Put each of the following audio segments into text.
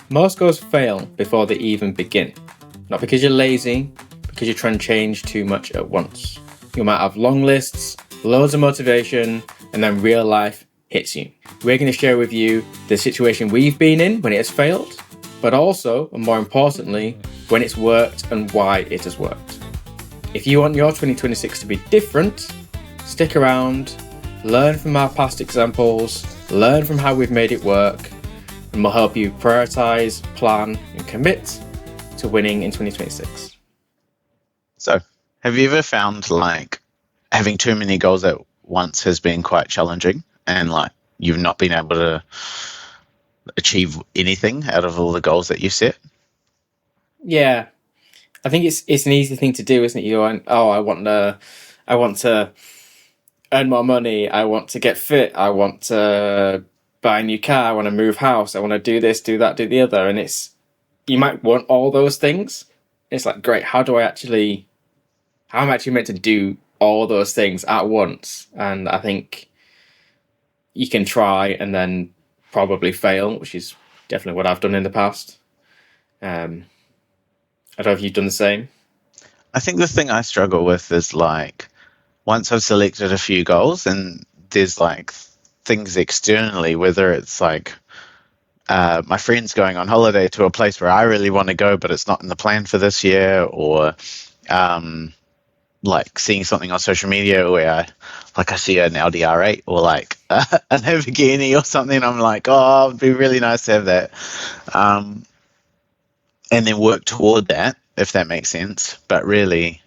Most goals fail before they even begin. Not because you're lazy, because you're trying to change too much at once. You might have long lists, loads of motivation, and then real life hits you. We're going to share with you the situation we've been in when it has failed, but also, and more importantly, when it's worked and why it has worked. If you want your 2026 to be different, stick around, learn from our past examples, learn from how we've made it work, and we'll help you prioritize, plan, and commit to winning in 2026. So, have you ever found like having too many goals at once has been quite challenging and like you've not been able to achieve anything out of all the goals that you set? Yeah, I think it's an easy thing to do, isn't it? You go, oh, I want to earn more money. I want to get fit. I want to buy a new car. I want to move house. I want to do this, do that, do the other. And you might want all those things. It's like, great. How am I actually meant to do all those things at once? And I think you can try and then probably fail, which is definitely what I've done in the past. I don't know if you've done the same. I think the thing I struggle with is like once I've selected a few goals and there's like things externally, whether it's like my friend's going on holiday to a place where I really want to go, but it's not in the plan for this year, or like seeing something on social media where I see an Audi R8 or like a Lamborghini or something. I'm like, oh, it'd be really nice to have that. And then work toward that, if that makes sense. But really,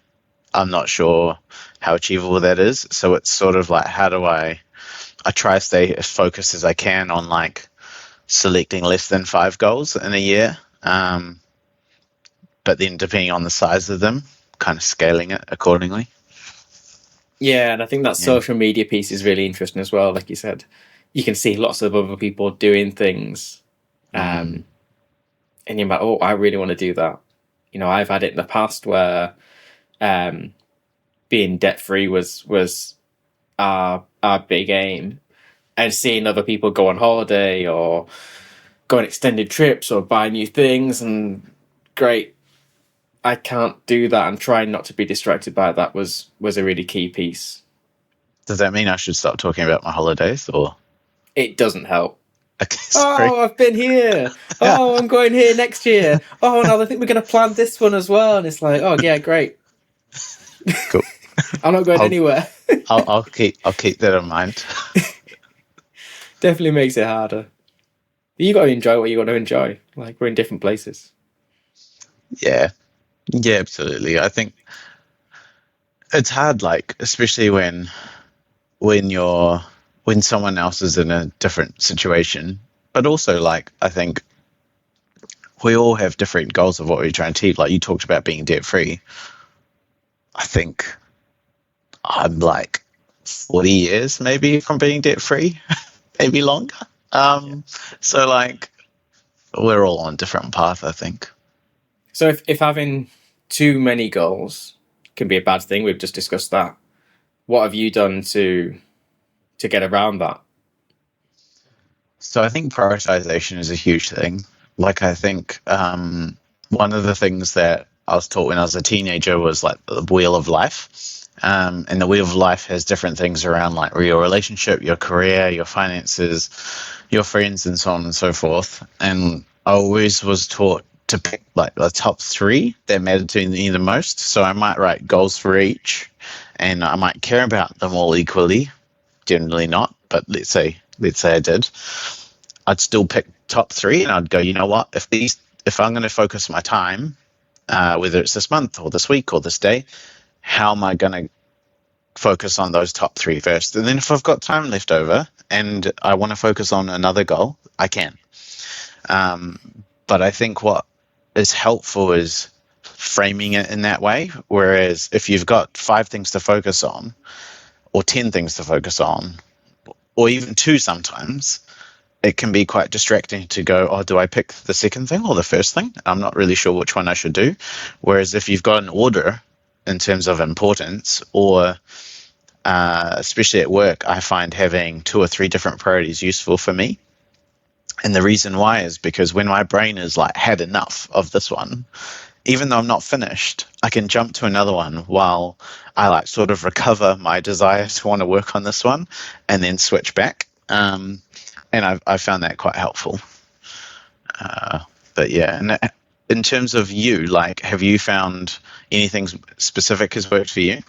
I'm not sure how achievable that is. So it's sort of like, how do I try to stay as focused as I can on like selecting less than 5 goals in a year. But then depending on the size of them, kind of scaling it accordingly. Yeah, and I think that social media piece is really interesting as well. Like you said, you can see lots of other people doing things. And you're like, oh, I really want to do that. You know, I've had it in the past where being debt-free was our big aim. And seeing other people go on holiday or go on extended trips or buy new things, and great, I can't do that, and trying not to be distracted by that was a really key piece. Does that mean I should stop talking about my holidays, or? It doesn't help. Okay, sorry. Oh, I've been here. Oh, I'm going here next year. Oh, no, I think we're going to plan this one as well. And it's like, oh, yeah, great. Cool. I'm not going anywhere. I'll keep that in mind. Definitely makes it harder. You got to enjoy what you want to enjoy. Like, we're in different places. Yeah, absolutely. I think it's hard, like especially when someone else is in a different situation, but also like I think we all have different goals of what we're trying to achieve. Like you talked about being debt free. I think I'm like 40 years maybe from being debt free, maybe longer. So like we're all on a different path, I think. So if having too many goals can be a bad thing, we've just discussed that. What have you done to get around that? So I think prioritization is a huge thing. Like I think one of the things that I was taught when I was a teenager was like the wheel of life. And the wheel of life has different things around like your relationship, your career, your finances, your friends, and so on and so forth. And I always was taught to pick like the top 3 that mattered to me the most. So I might write goals for each, and I might care about them all equally. Generally not, but let's say I did. I'd still pick top 3, and I'd go, you know what? If I'm going to focus my time, whether it's this month or this week or this day, how am I going to focus on those top 3 first? And then if I've got time left over and I want to focus on another goal, I can. But I think what is helpful is framing it in that way. Whereas if you've got 5 things to focus on, or 10 things to focus on, or even 2 sometimes, it can be quite distracting to go, oh, do I pick the second thing or the first thing? I'm not really sure which one I should do. Whereas if you've got an order in terms of importance, or especially at work, I find having 2 or 3 different priorities useful for me. And the reason why is because when my brain is like had enough of this one, even though I'm not finished, I can jump to another one while I like sort of recover my desire to want to work on this one and then switch back. And I've found that quite helpful. But yeah, and in terms of you, like, have you found anything specific has worked for you?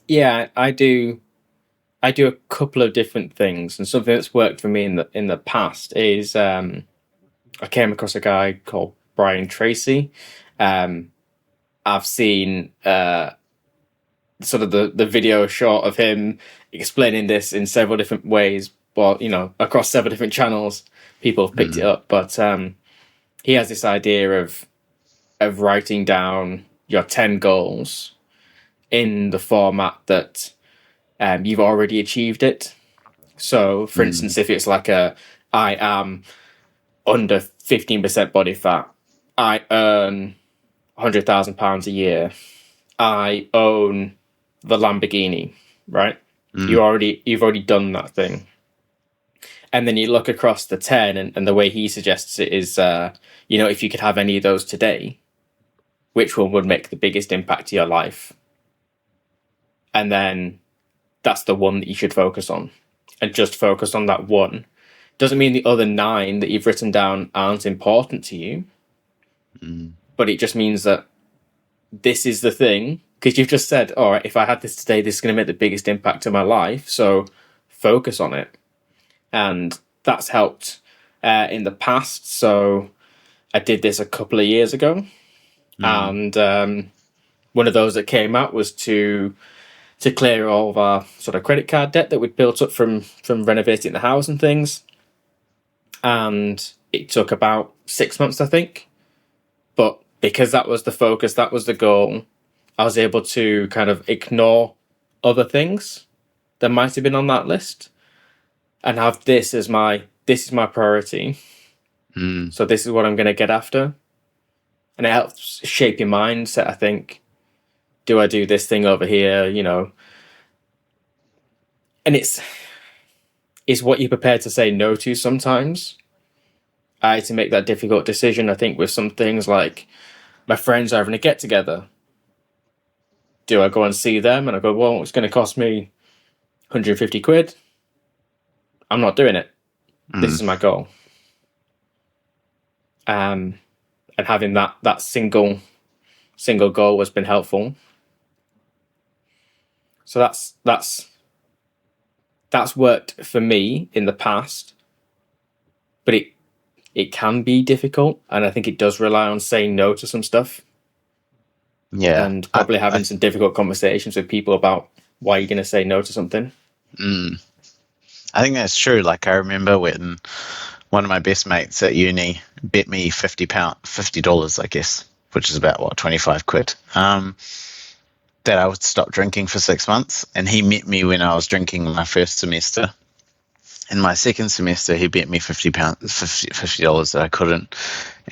Yeah, I do. I do a couple of different things, and something that's worked for me in the past is I came across a guy called Brian Tracy. Um, I've seen sort of the video short of him explaining this in several different ways, but across several different channels, people have picked it up. But he has this idea of writing down your 10 goals in the format that you've already achieved it. So, for instance, if it's like I am under 15% body fat, I earn £100,000 a year, I own the Lamborghini, right? You've already done that thing. And then you look across the 10, and the way he suggests it is, if you could have any of those today, which one would make the biggest impact to your life? And then that's the one that you should focus on, and just focus on that one. Doesn't mean the other 9 that you've written down aren't important to you, but it just means that this is the thing, because you've just said, all right, if I had this today, this is going to make the biggest impact to my life, so focus on it. And that's helped in the past. So I did this a couple of years ago, and one of those that came out was to clear all of our sort of credit card debt that we'd built up from renovating the house and things. And it took about 6 months, I think. But because that was the focus, that was the goal, I was able to kind of ignore other things that might have been on that list and have this is my priority. So this is what I'm going to get after. And it helps shape your mindset, I think. Do I do this thing over here, And it's what you're prepared to say no to sometimes. I had to make that difficult decision, I think, with some things like my friends are having a get-together. Do I go and see them? And I go, well, it's going to cost me 150 quid. I'm not doing it. This is my goal. And having that single goal has been helpful. So that's worked for me in the past, but it can be difficult, and I think it does rely on saying no to some stuff. Yeah, and probably having some difficult conversations with people about why you're going to say no to something. I think that's true. Like, I remember when one of my best mates at uni bet me $50, I guess, which is about what, 25 quid. That I would stop drinking for 6 months, and he met me when I was drinking my first semester. In my second semester, he bet me $50 that I couldn't,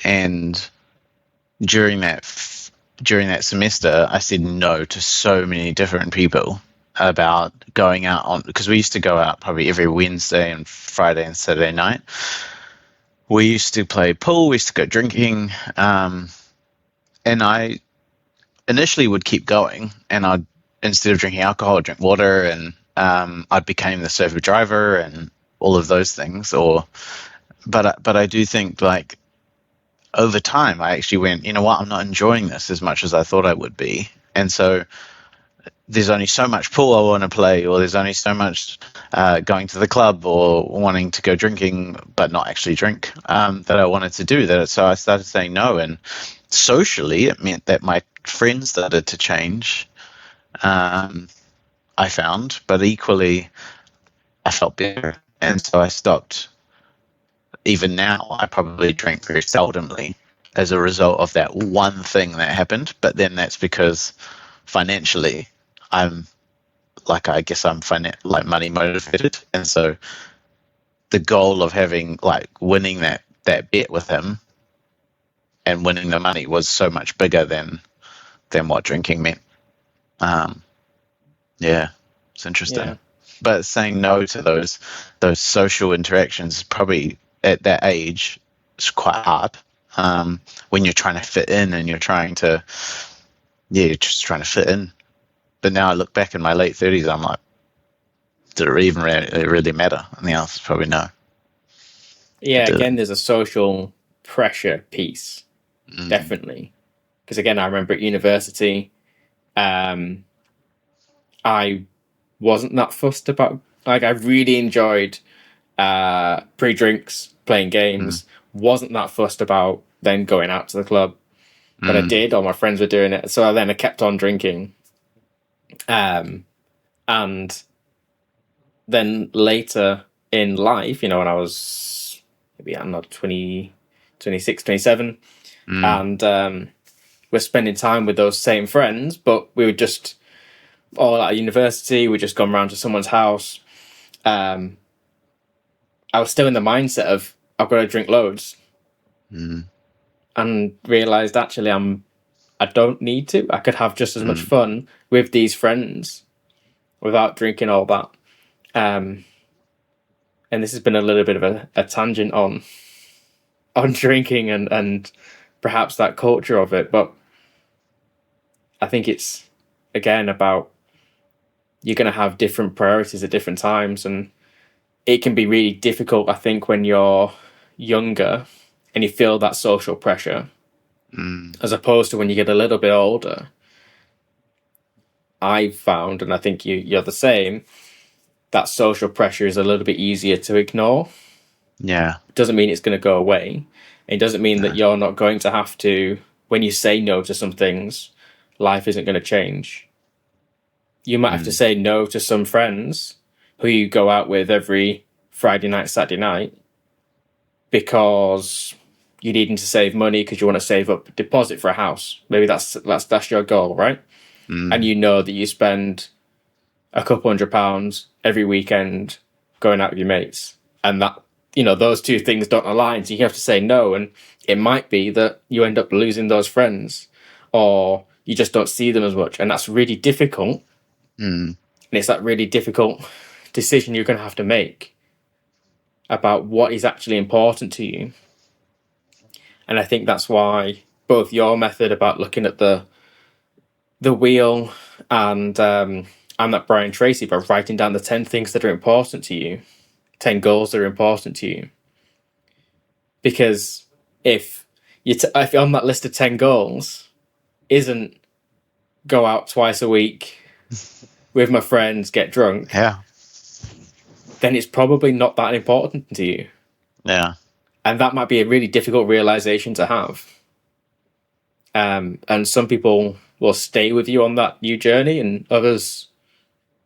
and during that semester, I said no to so many different people about going out on, because we used to go out probably every Wednesday and Friday and Saturday night. We used to play pool, we used to go drinking, and I initially would keep going, and I'd, instead of drinking alcohol, I'd drink water, and I became the sober driver and all of those things. But I do think, like, over time, I actually went, you know what, I'm not enjoying this as much as I thought I would be. And so there's only so much pool I want to play, or there's only so much going to the club or wanting to go drinking but not actually drink that I wanted to do. So I started saying no, and socially it meant that my friends started to change, I found, but equally I felt better. And so I stopped. Even now, I probably drink very seldomly as a result of that one thing that happened. But then that's because financially, I'm like, I guess I'm like money motivated, and so the goal of having, like, winning that bet with him and winning the money was so much bigger than what drinking meant. Yeah, it's interesting. but saying no to those social interactions probably at that age is quite hard. When you're trying to fit in and you're trying to, yeah, you're just trying to fit in. But now I look back in my late 30s, I'm like, did it even really matter? And the answer is probably no. It Yeah, did. again, there's a social pressure piece, definitely. Because again, I remember at university, I wasn't that fussed about, like, I really enjoyed pre-drinks, playing games, wasn't that fussed about then going out to the club. But I did, all my friends were doing it. So then I kept on drinking. And then later in life, when I was maybe, I don't know, 20, 26, 27, and we're spending time with those same friends, but we were just all at university, we just gone round to someone's house. I was still in the mindset of, I've got to drink loads. And realised actually I don't need to. I could have just as much fun with these friends without drinking all that. And this has been a little bit of a tangent on drinking and perhaps that culture of it, but I think it's again about, you're going to have different priorities at different times, and it can be really difficult, I think, when you're younger and you feel that social pressure, as opposed to when you get a little bit older. I've found, and I think you're the same, that social pressure is a little bit easier to ignore. Yeah. It doesn't mean it's going to go away. It doesn't mean that you're not going to have to, when you say no to some things, life isn't going to change. You might have to say no to some friends who you go out with every Friday night, Saturday night, because you're needing to save money because you want to save up a deposit for a house. Maybe that's your goal, right? And you know that you spend a couple £100 every weekend going out with your mates, and that, those two things don't align, so you have to say no. And it might be that you end up losing those friends, or you just don't see them as much, and that's really difficult. And it's that really difficult decision you're going to have to make about what is actually important to you. And I think that's why both your method about looking at the wheel, and I'm that Brian Tracy, by writing down the 10 things that are important to you, 10 goals that are important to you. Because if if on that list of 10 goals isn't go out twice a week with my friends, get drunk, then it's probably not that important to you. Yeah. And that might be a really difficult realization to have. And some people will stay with you on that new journey, and others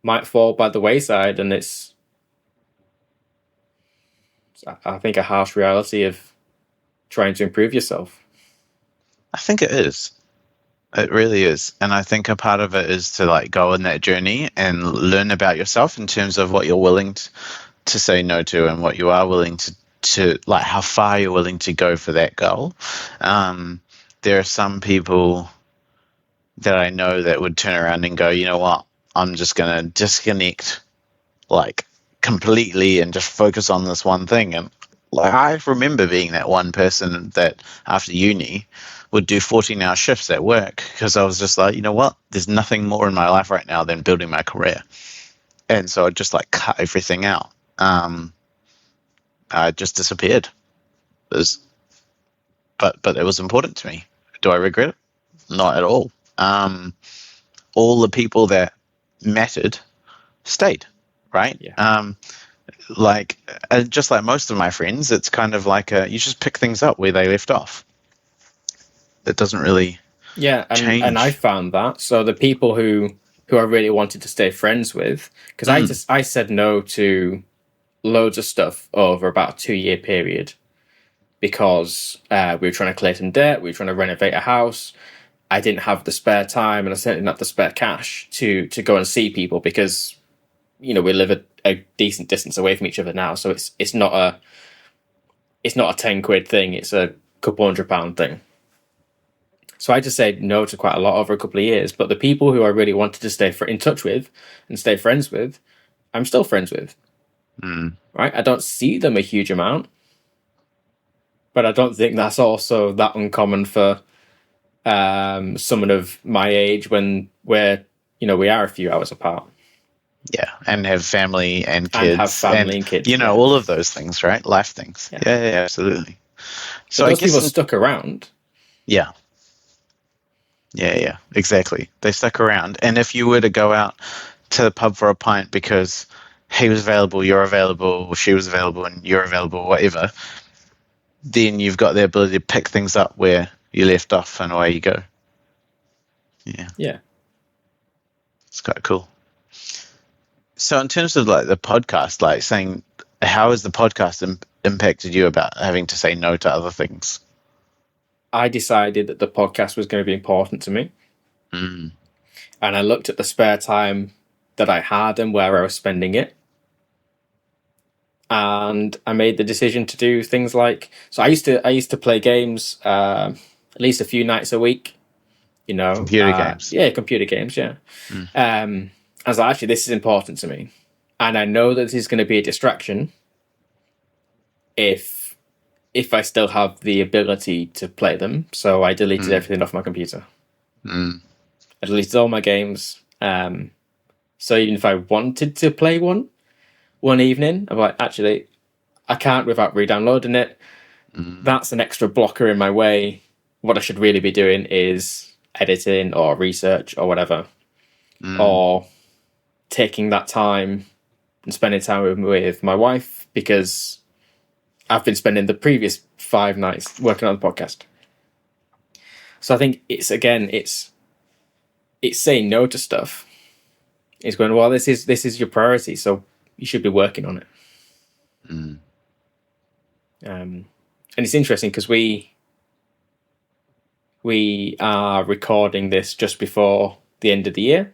might fall by the wayside. And it's, I think, a harsh reality of trying to improve yourself. I think it is. It really is. And I think a part of it is to like go on that journey and learn about yourself in terms of what you're willing to say no to, and what you are willing to like how far you're willing to go for that goal. There are some people that I know that would turn around and go, you know what, I'm just going to disconnect like completely and just focus on this one thing. And like, I remember being that one person that after uni would do 14-hour shifts at work, because I was just like, you know what, there's nothing more in my life right now than building my career. And so I just like cut everything out. I just disappeared. But it was important to me. Do I regret it? Not at all. All the people that mattered stayed, right? Yeah. Just like most of my friends, it's kind of like you just pick things up where they left off. It doesn't really change. And I found that. So the people who I really wanted to stay friends with, because I said no to loads of stuff over about a 2-year period, because we were trying to clear some debt, we were trying to renovate a house. I didn't have the spare time, and I certainly didn't have the spare cash to go and see people, because we live a decent distance away from each other now, so it's not a 10 quid thing, it's a couple £100 thing. So I just said no to quite a lot over a couple of years. But the people who I really wanted to stay in touch with and stay friends with, I'm still friends with. Right? I don't see them a huge amount, but I don't think that's also that uncommon for someone of my age when we are a few hours apart. Yeah, and have family and And have kids family and kids, yeah. all of those things, right? Life things. Yeah. Yeah, absolutely. So But I those guess people stuck around. Yeah, exactly. They stuck around. And if you were to go out to the pub for a pint because he was available, you're available, or she was available, and you're available, whatever, then you've got the ability to pick things up where you left off, and away you go. Yeah. It's quite cool. So in terms of like the podcast, like saying, how has the podcast impacted you about having to say no to other things? I decided that the podcast was going to be important to me. Mm. And I looked at the spare time that I had and where I was spending it. And I made the decision to do things like, so I used to play games at least a few nights a week. Computer games. Yeah, computer games, yeah. I was like, actually, this is important to me. And I know that this is going to be a distraction if I still have the ability to play them. So I deleted everything off my computer. I deleted all my games. So even if I wanted to play one evening, I'm like, actually, I can't without re-downloading it. That's an extra blocker in my way. What I should really be doing is editing or research or whatever, or taking that time and spending time with my wife, because I've been spending the previous 5 nights working on the podcast. So I think it's saying no to stuff. It's going, well, this is your priority, so you should be working on it. And it's interesting because we are recording this just before the end of the year,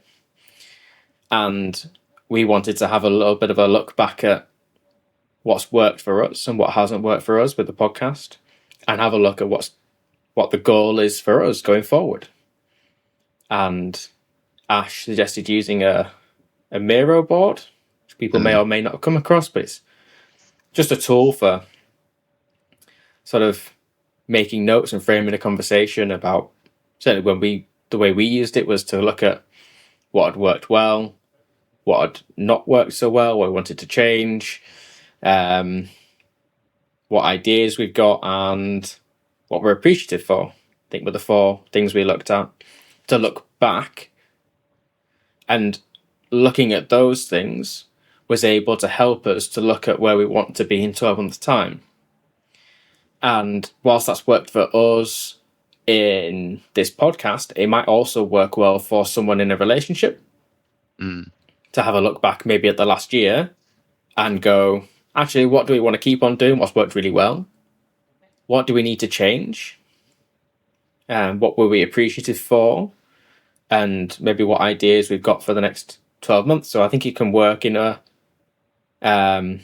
and we wanted to have a little bit of a look back at what's worked for us and what hasn't worked for us with the podcast, and have a look at what the goal is for us going forward. And Ash suggested using a Miro board, which people may or may not have come across, but it's just a tool for sort of making notes and framing a conversation about, certainly the way we used it was to look at what had worked well, what had not worked so well, what we wanted to change, what ideas we've got, and what we're appreciative for. I think were the 4 things we looked at. To look back, and looking at those things was able to help us to look at where we want to be in 12 months' time. And whilst that's worked for us in this podcast, it might also work well for someone in a relationship to have a look back maybe at the last year and go, actually, what do we want to keep on doing? What's worked really well? What do we need to change? And what were we appreciative for? And maybe what ideas we've got for the next 12 months. So I think it can work in a, I'm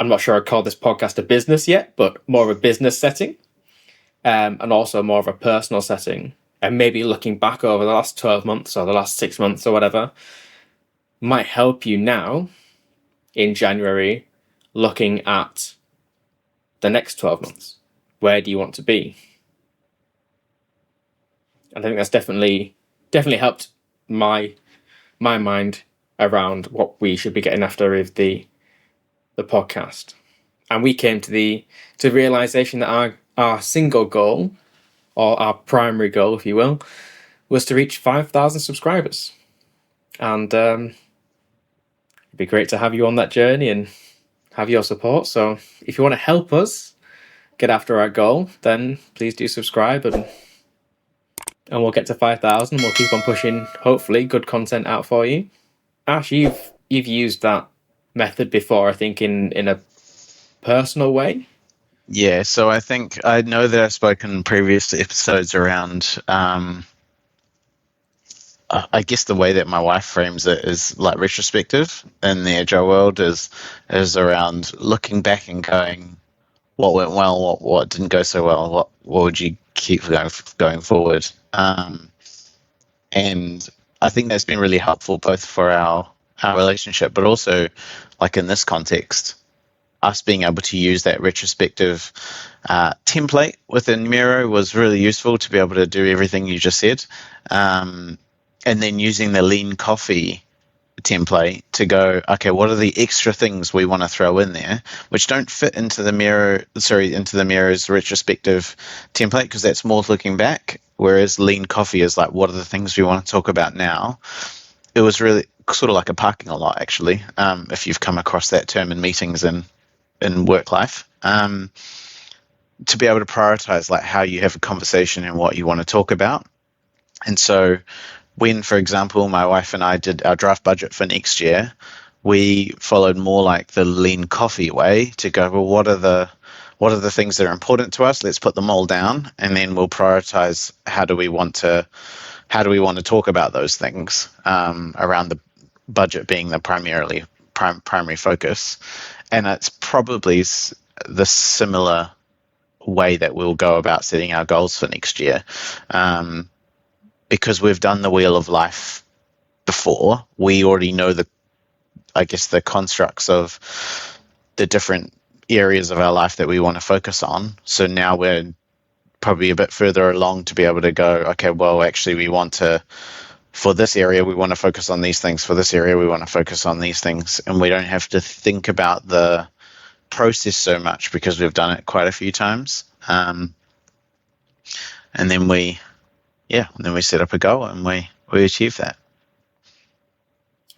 not sure I'd call this podcast a business yet, but more of a business setting, and also more of a personal setting. And maybe looking back over the last 12 months or the last 6 months or whatever might help you now in January looking at the next 12 months. Where do you want to be? And I think that's definitely helped my mind around what we should be getting after with the podcast. And we came to the realization that our single goal, or our primary goal, if you will, was to reach 5,000 subscribers. And it'd be great to have you on that journey and have your support. So if you want to help us get after our goal, then please do subscribe, and we'll get to 5,000. We'll keep on pushing, hopefully, good content out for you. Ash, you've used that method before, I think, in a personal way. Yeah, so I think I know that I've spoken in previous episodes around, I guess the way that my wife frames it is like retrospective in the agile world is around looking back and going, what went well, what didn't go so well, what would you keep going forward. And I think that's been really helpful both for our our relationship, but also like in this context, us being able to use that retrospective template within Miro was really useful to be able to do everything you just said. And then using the lean coffee template to go, okay, what are the extra things we want to throw in there, which don't fit into the Miro's retrospective template, because that's more looking back. Whereas lean coffee is like, what are the things we want to talk about now? It was really sort of like a parking lot, actually, if you've come across that term in meetings and in work life, to be able to prioritize like how you have a conversation and what you want to talk about. And so when, for example, my wife and I did our draft budget for next year, we followed more like the lean coffee way to go, well, what are the things that are important to us? Let's put them all down, and then we'll prioritize how do we want to talk about those things, around the budget being the primary focus. And it's probably the similar way that we'll go about setting our goals for next year, because we've done the Wheel of Life before. We already know the constructs of the different areas of our life that we want to focus on. So now we're probably a bit further along to be able to go, okay, well, actually we want to, for this area, we want to focus on these things. For this area, we want to focus on these things. And we don't have to think about the process so much because we've done it quite a few times. And then we set up a goal and we achieve that.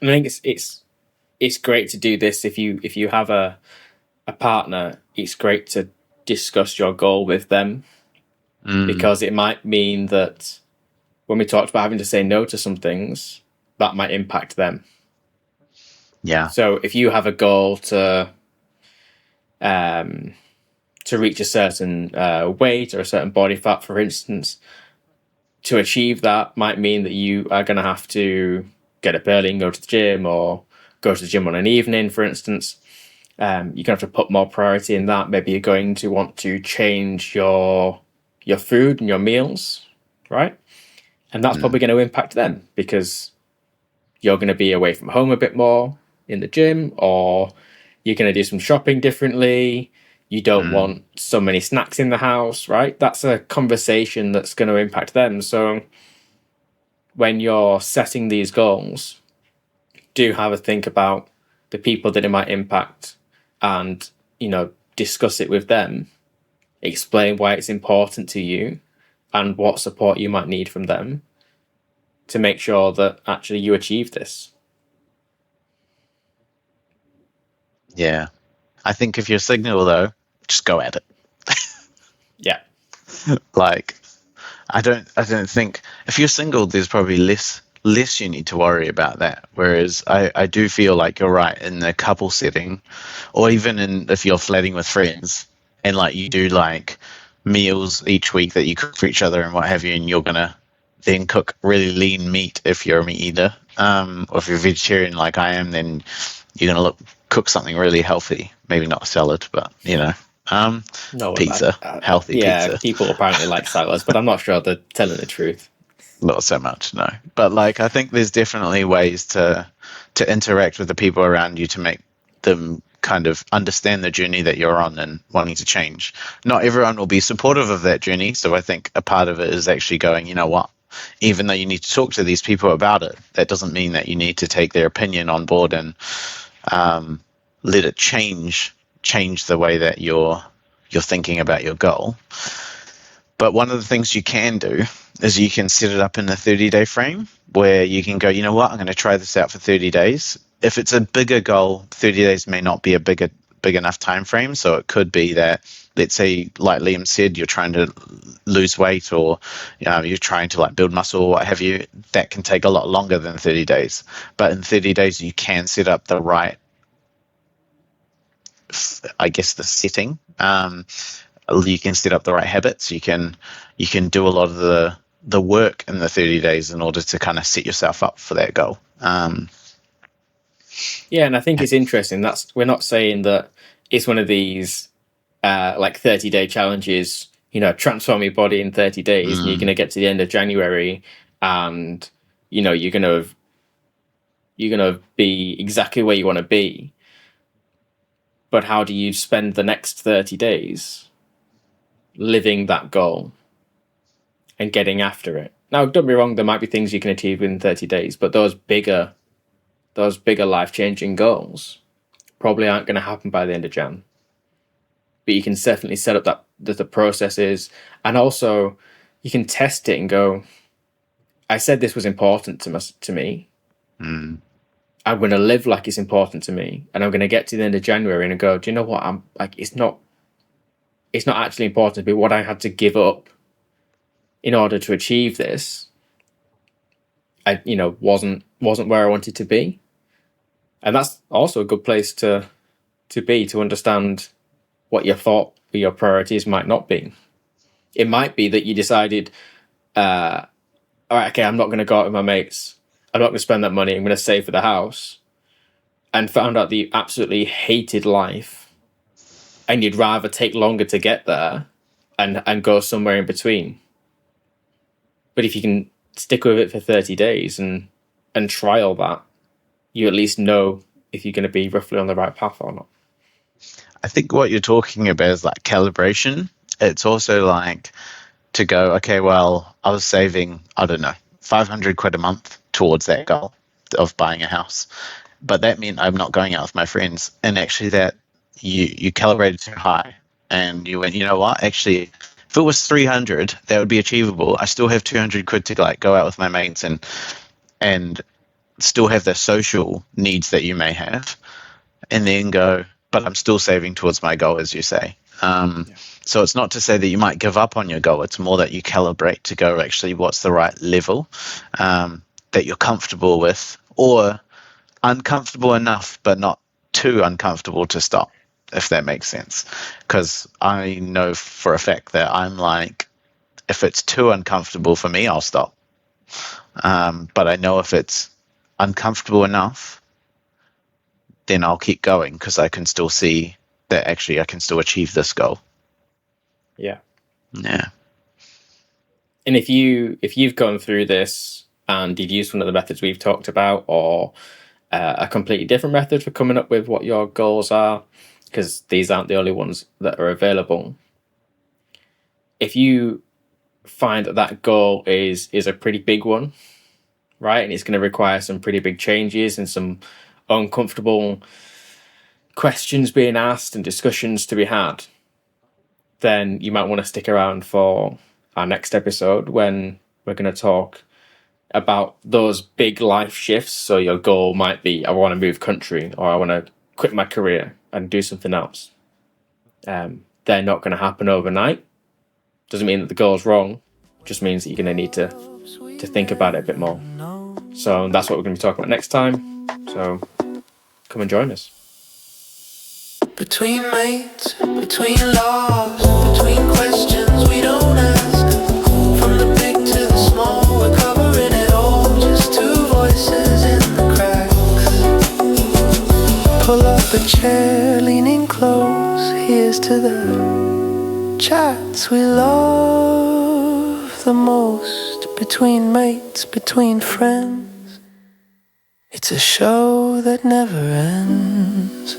And I think it's great to do this if you have a partner. It's great to discuss your goal with them, because it might mean that when we talked about having to say no to some things, that might impact them. Yeah. So if you have a goal to reach a certain weight or a certain body fat, for instance, to achieve that might mean that you are going to have to get up early and go to the gym, or go to the gym on an evening, for instance. You're going to have to put more priority in that. Maybe you're going to want to change your food and your meals, right? And that's probably going to impact them, because you're going to be away from home a bit more in the gym, or you're going to do some shopping differently. You don't want so many snacks in the house, right? That's a conversation that's going to impact them. So when you're setting these goals, do have a think about the people that it might impact, and, discuss it with them. Explain why it's important to you and what support you might need from them to make sure that actually you achieve this. Yeah. I think if you're single, though, just go at it. Yeah. Like, I don't think if you're single, there's probably less you need to worry about that. Whereas I do feel like you're right in the couple setting, or even if you're flatting with friends and like you do like meals each week that you cook for each other and what have you, and you're gonna then cook really lean meat if you're a meat eater, or if you're vegetarian like I am, then you're gonna cook something really healthy. Maybe not a salad, but No, pizza, healthy yeah, pizza. people apparently like salads, but I'm not sure they're telling the truth. Not so much, no. But like, I think there's definitely ways to interact with the people around you to make them kind of understand the journey that you're on and wanting to change. Not everyone will be supportive of that journey, so I think a part of it is actually going, you know what? Even though you need to talk to these people about it, that doesn't mean that you need to take their opinion on board and let it change the way that you're thinking about your goal. But one of the things you can do is you can set it up in a 30-day frame where you can go, you know what, I'm going to try this out for 30 days. If it's a bigger goal, 30 days may not be a big enough time frame. So it could be that, let's say, like Liam said, you're trying to lose weight, or you're trying to like build muscle or what have you. That can take a lot longer than 30 days. But in 30 days, you can set up the right, I guess, the setting. You can set up the right habits. You can do a lot of the work in the 30 days in order to kind of set yourself up for that goal. Yeah, and I think it's interesting. We're not saying that it's one of these like 30-day challenges. Transform your body in 30 days, and you're going to get to the end of January, and you're going to have you're going to be exactly where you want to be. But how do you spend the next 30 days living that goal and getting after it? Now, don't be wrong, there might be things you can achieve in 30 days, but those bigger life-changing goals probably aren't going to happen by the end of Jan. But you can definitely set up the processes, and also you can test it and go, I said this was important to me. I'm going to live like it's important to me, and I'm going to get to the end of January and go, do you know what? I'm like, it's not actually important to me. What I had to give up in order to achieve this, wasn't where I wanted to be. And that's also a good place to understand what you thought your priorities might not be. It might be that you decided, all right, okay, I'm not going to go out with my mates. I'm not going to spend that money. I'm going to save for the house. And found out that you absolutely hated life and you'd rather take longer to get there and go somewhere in between. But if you can stick with it for 30 days and trial that, you at least know if you're going to be roughly on the right path or not. I think what you're talking about is like calibration. It's also like to go, okay, well, I was saving, I don't know, 500 quid a month towards that goal of buying a house. But that meant I'm not going out with my friends. And actually that you calibrated too high. And you went, you know what, actually, if it was 300, that would be achievable. I still have 200 quid to like go out with my mates and still have the social needs that you may have. And then go, but I'm still saving towards my goal, as you say. So it's not to say that you might give up on your goal. It's more that you calibrate to go, actually, what's the right level that you're comfortable with, or uncomfortable enough, but not too uncomfortable to stop, if that makes sense. Because I know for a fact that I'm like, if it's too uncomfortable for me, I'll stop. But I know if it's uncomfortable enough, then I'll keep going because I can still see that actually I can still achieve this goal. Yeah. Yeah. And if you've gone through this and you've used one of the methods we've talked about, or a completely different method for coming up with what your goals are, because these aren't the only ones that are available. If you find that goal is a pretty big one, right, and it's going to require some pretty big changes and some uncomfortable questions being asked and discussions to be had, then you might want to stick around for our next episode when we're going to talk about those big life shifts. So your goal might be, I want to move country, or I want to quit my career and do something else. They're not going to happen overnight. Doesn't mean that the goal's wrong. Just means that you're going to need to think about it a bit more. So that's what we're going to be talking about next time. So come and join us. Between mates, between laws, between questions we don't ask. From the big to the small, we're covering it all. Just two voices in the cracks. Pull up a chair, leaning close. Here's to the chats we love the most. Between mates, between friends. It's a show that never ends.